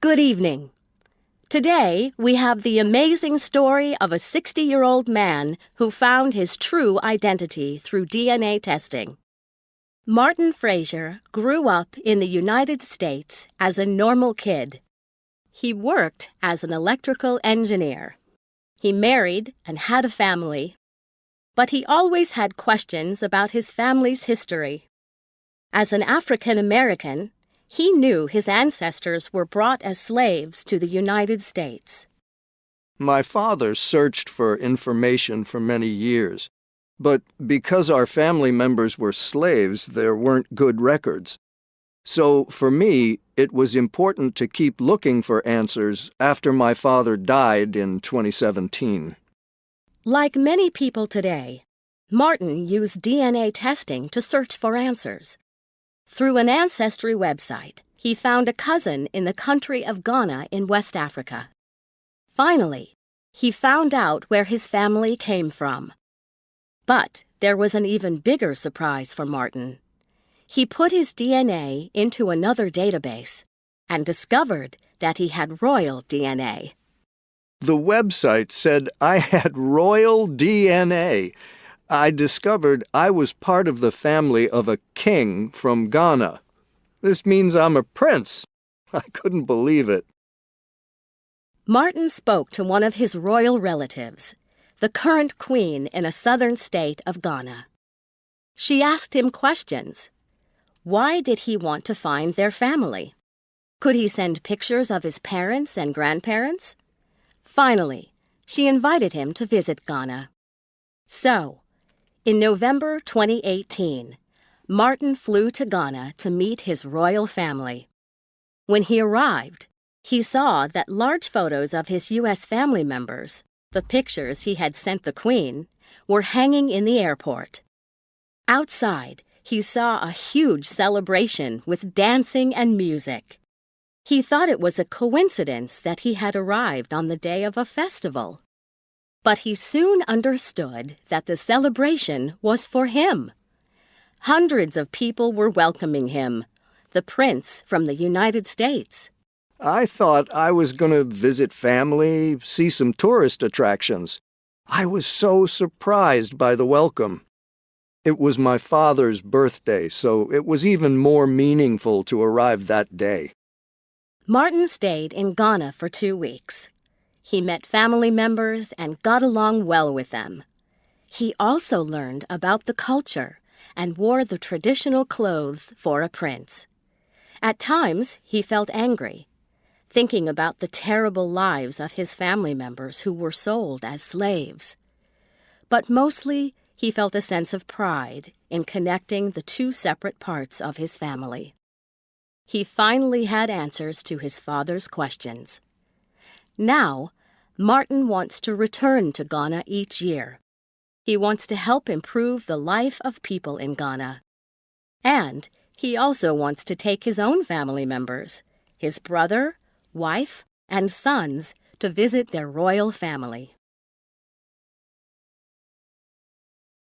Good evening. Today, we have the amazing story of a 60-year-old man who found his true identity through DNA testing. Martin Fraser grew up in the United States as a normal kid. He worked as an electrical engineer. He married and had a family. But he always had questions about his family's history. As an African American, he knew his ancestors were brought as slaves to the United States. My father searched for information for many years, but because our family members were slaves, there weren't good records. So for me, it was important to keep looking for answers after my father died in 2017. Like many people today, Martin used DNA testing to search for answers. Through an ancestry website, he found a cousin in the country of Ghana in West Africa. Finally, he found out where his family came from. But there was an even bigger surprise for Martin. He put his DNA into another database and discovered that he had royal DNA. The website said I had royal DNA. I discovered I was part of the family of a king from Ghana. This means I'm a prince. I couldn't believe it. Martin spoke to one of his royal relatives, the current queen in a southern state of Ghana. She asked him questions. Why did he want to find their family? Could he send pictures of his parents and grandparents? Finally, she invited him to visit Ghana. So, in November 2018, Martin flew to Ghana to meet his royal family. When he arrived, he saw that large photos of his U.S. family members, the pictures he had sent the Queen, were hanging in the airport. Outside, he saw a huge celebration with dancing and music. He thought it was a coincidence that he had arrived on the day of a festival. But he soon understood that the celebration was for him. Hundreds of people were welcoming him, the prince from the United States. I thought I was going to visit family, see some tourist attractions. I was so surprised by the welcome. It was my father's birthday, so it was even more meaningful to arrive that day. Martin stayed in Ghana for 2 weeks. He met family members and got along well with them. He also learned about the culture and wore the traditional clothes for a prince. At times, he felt angry, thinking about the terrible lives of his family members who were sold as slaves. But mostly, he felt a sense of pride in connecting the two separate parts of his family. He finally had answers to his father's questions. Now, Martin wants to return to Ghana each year. He wants to help improve the life of people in Ghana. And he also wants to take his own family members, his brother, wife, and sons, to visit their royal family.